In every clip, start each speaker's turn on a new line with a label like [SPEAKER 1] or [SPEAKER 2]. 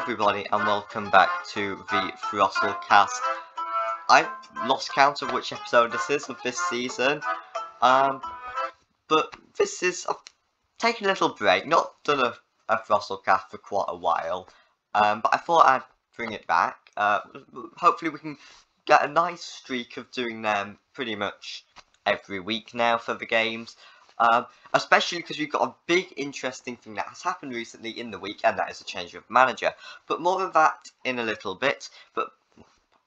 [SPEAKER 1] everybody, and welcome back to the THROSTLE cast. I've lost count of which episode this is of this season, but this is, I've taken a little break, not done a THROSTLE cast for quite a while, but I thought I'd bring it back. Hopefully we can get a nice streak of doing them pretty much every week now for the games. Especially because we've got a big interesting thing that has happened recently in the week, and that is a change of manager. But more of that in a little bit. But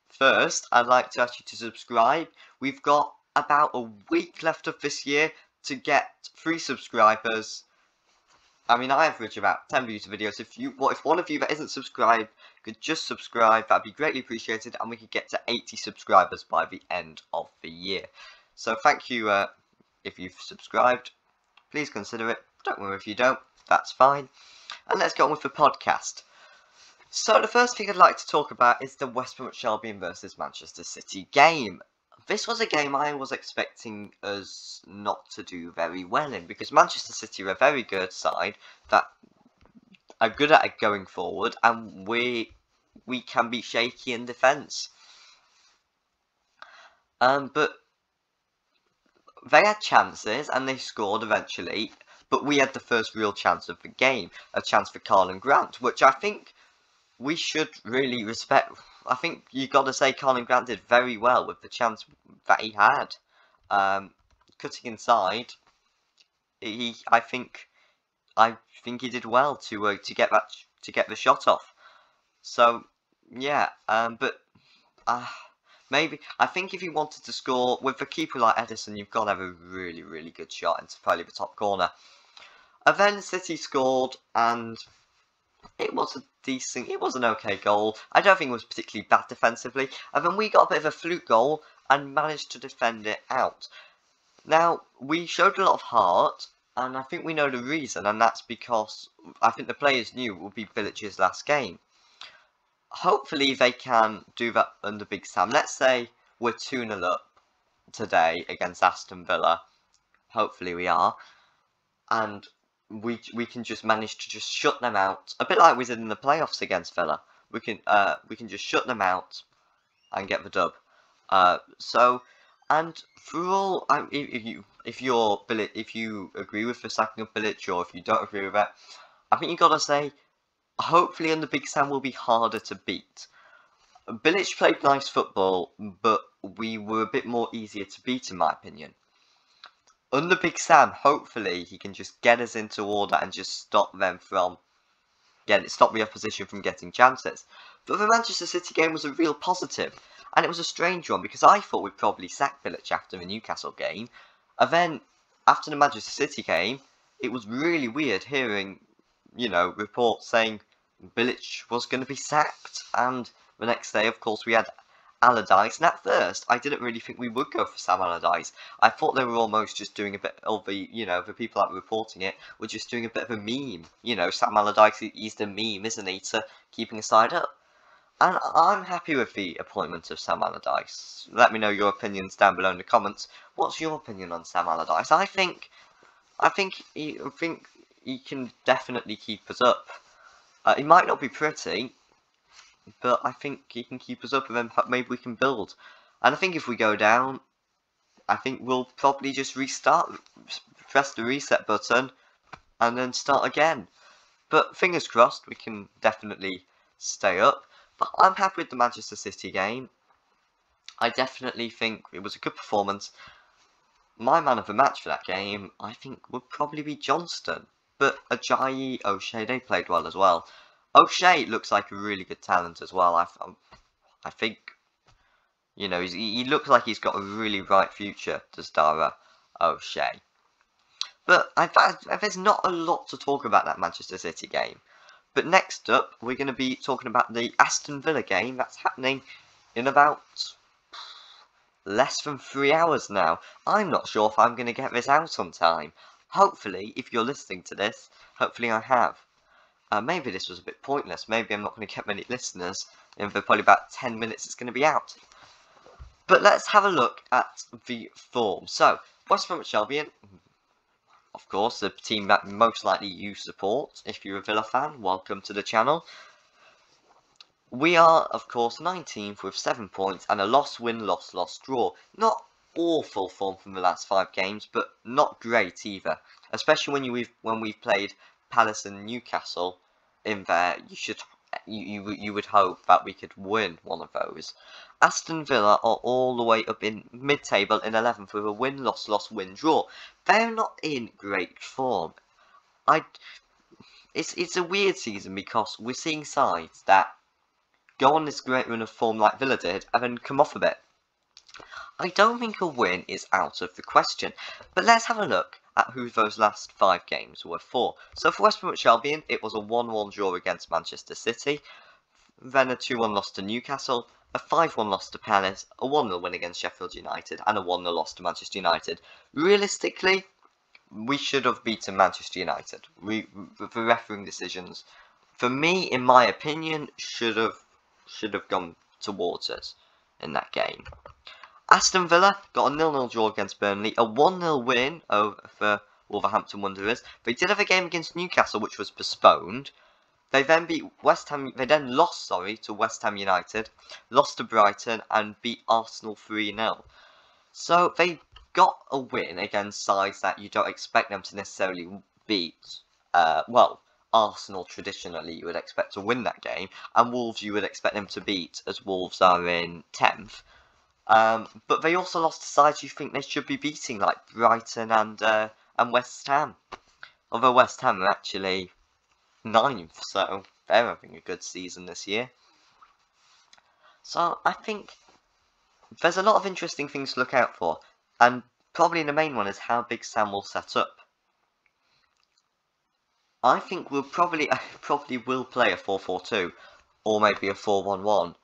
[SPEAKER 1] first, I'd like to ask you to subscribe. We've got about a week left of this year to get 3 subscribers. I mean, I average about 10 views of videos. If one of you that isn't subscribed could just subscribe, that'd be greatly appreciated, and we could get to 80 subscribers by the end of the year. So thank you. If you've subscribed, please consider it. Don't worry if you don't, that's fine. And let's get on with the podcast. So the first thing I'd like to talk about is the West Bromwich Albion versus Manchester City game. This was a game I was expecting us not to do very well in, because Manchester City are a very good side that are good at it going forward, and we can be shaky in defence. But they had chances, and they scored eventually, but we had the first real chance of the game, a chance for Carl and Grant, which I think we should really respect. I think you've got to say Carl Grant did very well with the chance that he had. Cutting inside, I think he did well to get the shot off. So yeah, maybe, I think if you wanted to score with a keeper like Edison, you've got to have a really, really good shot into probably the top corner. And then City scored, and it was an okay goal. I don't think it was particularly bad defensively. And then we got a bit of a fluke goal and managed to defend it out. Now, we showed a lot of heart, and I think we know the reason, and that's because I think the players knew it would be Bilic's last game. Hopefully they can do that under Big Sam. Let's say we're 2-0 up today against Aston Villa. Hopefully we are. And we can just manage to just shut them out. A bit like we did in the playoffs against Villa. We can just shut them out and get the dub. And for all, if you agree with the sacking of Bilic, or if you don't agree with it, I think you got to say, hopefully under Big Sam will be harder to beat. Bilic played nice football, but we were a bit more easier to beat in my opinion. Under Big Sam, hopefully he can just get us into order and just stop the opposition from getting chances. But the Manchester City game was a real positive, and it was a strange one because I thought we'd probably sack Bilic after the Newcastle game, and then after the Manchester City game, it was really weird hearing, reports saying Bilic was going to be sacked, and the next day, of course, we had Allardyce, and at first, I didn't really think we would go for Sam Allardyce. I thought they were almost just doing a bit of the people that were reporting it were just doing a bit of a meme. Sam Allardyce, he's the meme, isn't he, to keeping a side up. And I'm happy with the appointment of Sam Allardyce. Let me know your opinions down below in the comments. What's your opinion on Sam Allardyce? I think he can definitely keep us up. He might not be pretty, but I think he can keep us up, and then maybe we can build. And I think if we go down, I think we'll probably just restart, press the reset button, and then start again. But fingers crossed, we can definitely stay up. But I'm happy with the Manchester City game. I definitely think it was a good performance. My man of the match for that game, I think, would probably be Johnston. But Ajayi, O'Shea, they played well as well. O'Shea looks like a really good talent as well. I think, he looks like he's got a really bright future, does Dara O'Shea. But there's not a lot to talk about that Manchester City game. But next up, we're going to be talking about the Aston Villa game that's happening in about less than 3 hours now. I'm not sure if I'm going to get this out on time. Hopefully, if you're listening to this, hopefully I have. Maybe this was a bit pointless. Maybe I'm not going to get many listeners. In for probably about 10 minutes it's going to be out. But let's have a look at the form. So, West Bromwich Albion, of course, the team that most likely you support. If you're a Villa fan, welcome to the channel. We are, of course, 19th with 7 points and a loss-win, loss-loss draw. Not awful form from the last 5 games, but not great either. Especially when we've played Palace and Newcastle in there, you would hope that we could win one of those. Aston Villa are all the way up in mid-table in 11th with a win, loss, win, draw. They're not in great form. It's a weird season because we're seeing sides that go on this great run of form like Villa did and then come off a bit. I don't think a win is out of the question, but let's have a look at who those last 5 games were for. So for West Bromwich Albion, it was a 1-1 draw against Manchester City, then a 2-1 loss to Newcastle, a 5-1 loss to Palace, a 1-0 win against Sheffield United, and a 1-0 loss to Manchester United. Realistically, we should have beaten Manchester United. The refereeing decisions, for me, in my opinion, should have gone towards us in that game. Aston Villa got a 0-0 draw against Burnley, a 1-0 win over Wolverhampton Wanderers. They did have a game against Newcastle which was postponed. They then beat They then lost to West Ham United, lost to Brighton, and beat Arsenal 3-0. So they got a win against sides that you don't expect them to necessarily beat. Well, Arsenal traditionally you would expect to win that game, and Wolves you would expect them to beat, as Wolves are in 10th. But they also lost to sides you think they should be beating, like Brighton and West Ham. Although West Ham are actually 9th, so they're having a good season this year. So I think there's a lot of interesting things to look out for, and probably the main one is how Big Sam will set up. I think we'll probably will play a 4-4-2, or maybe a 4-1-1.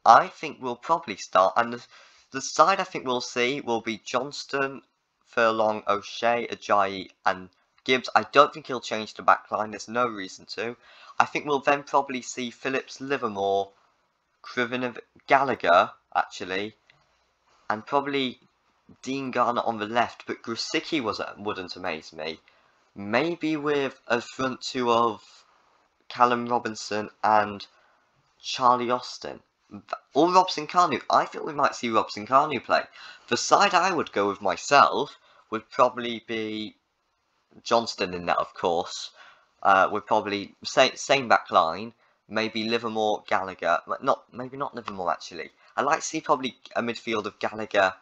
[SPEAKER 1] I think we'll probably start, and the side I think we'll see will be Johnston, Furlong, O'Shea, Ajayi, and Gibbs. I don't think he'll change the back line, there's no reason to. I think we'll then probably see Phillips, Livermore, Krivonovic, Gallagher, actually, and probably Dean Garner on the left, but Grosicki wouldn't amaze me. Maybe with a front two of Callum Robinson and Charlie Austin. Or Robson Kanu. I think we might see Robson Kanu play. The side I would go with myself would probably be Johnston in that, of course. Would probably same back line. Maybe Livermore, Gallagher. Maybe not Livermore actually. I'd like to see probably a midfield of Gallagher,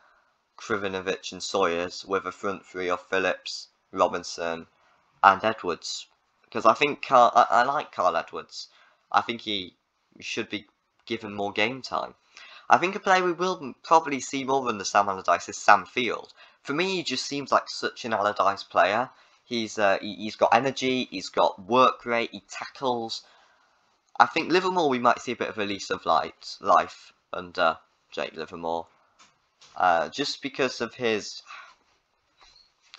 [SPEAKER 1] Krivonovic and Sawyers with a front three of Phillips, Robinson and Edwards. Because I think I like Carl Edwards. I think he should be given more game time. I think a player we will probably see more than the Sam Allardyce is Sam Field. For me, he just seems like such an Allardyce player. He's got energy, he's got work rate, he tackles. I think Livermore we might see a bit of a lease of life under Jake Livermore. Just because of his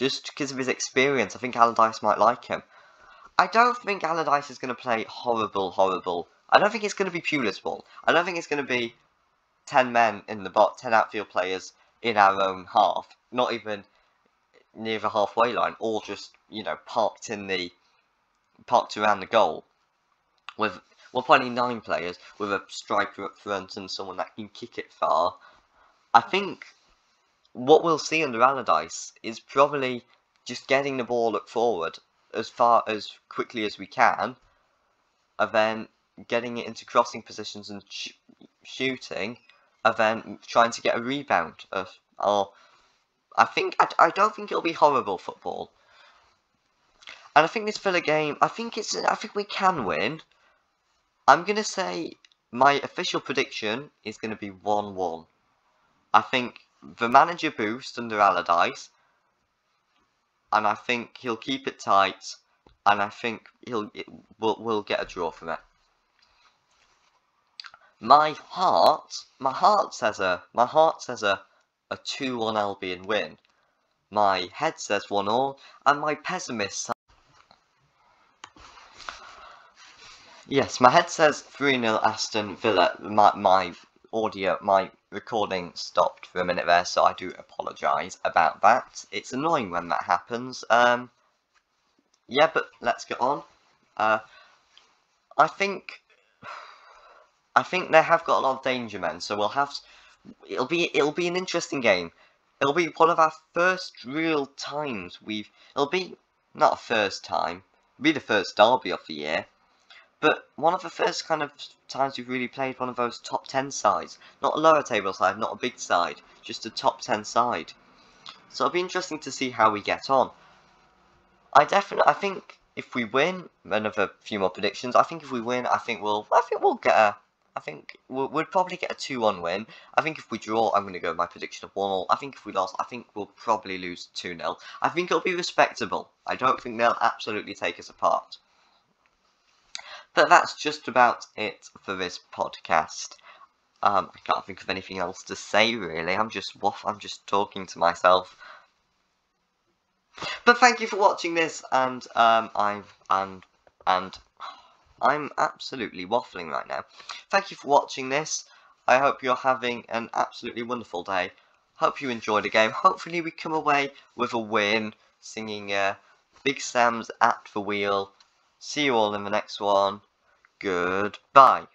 [SPEAKER 1] experience, I think Allardyce might like him. I don't think Allardyce is going to play horrible. I don't think it's going to be Pulis ball. I don't think it's going to be 10 men in the box, 10 outfield players in our own half. Not even near the halfway line, all just, parked around the goal. With, probably 9 players, with a striker up front and someone that can kick it far. I think what we'll see under Allardyce is probably just getting the ball up forward as quickly as we can, and then getting it into crossing positions and shooting, and then trying to get a rebound. I don't think it'll be horrible football, and I think this Villa game, I think we can win. I'm gonna say my official prediction is gonna be 1-1. I think the manager boost under Allardyce, and I think he'll keep it tight, and I think we'll get a draw from it. My heart says a 2-1 Albion win. My head says 1-1, and my pessimist. Yes, my head says 3-0 Aston Villa. My recording stopped for a minute there, so I do apologise about that. It's annoying when that happens. Yeah, but let's get on. I think I think they have got a lot of danger men, so we'll have. It'll be an interesting game. It'll be one of our first real times It'll be not a first time. It'll be the first derby of the year, but one of the first kind of times we've really played one of those top 10 sides. Not a lower table side, not a big side, just a top 10 side. So it'll be interesting to see how we get on. I think if we win, another few more predictions. I think if we win, I think we'll get a. I think we'll probably get a 2-1 win. I think if we draw, I'm going to go with my prediction of 1-1. I think if we lost, I think we'll probably lose 2-0. I think it'll be respectable. I don't think they'll absolutely take us apart. But that's just about it for this podcast. I can't think of anything else to say really. I'm just talking to myself. But thank you for watching this, and I'm absolutely waffling right now. Thank you for watching this. I hope you're having an absolutely wonderful day. Hope you enjoyed the game. Hopefully we come away with a win, singing Big Sam's at the wheel. See you all in the next one. Goodbye.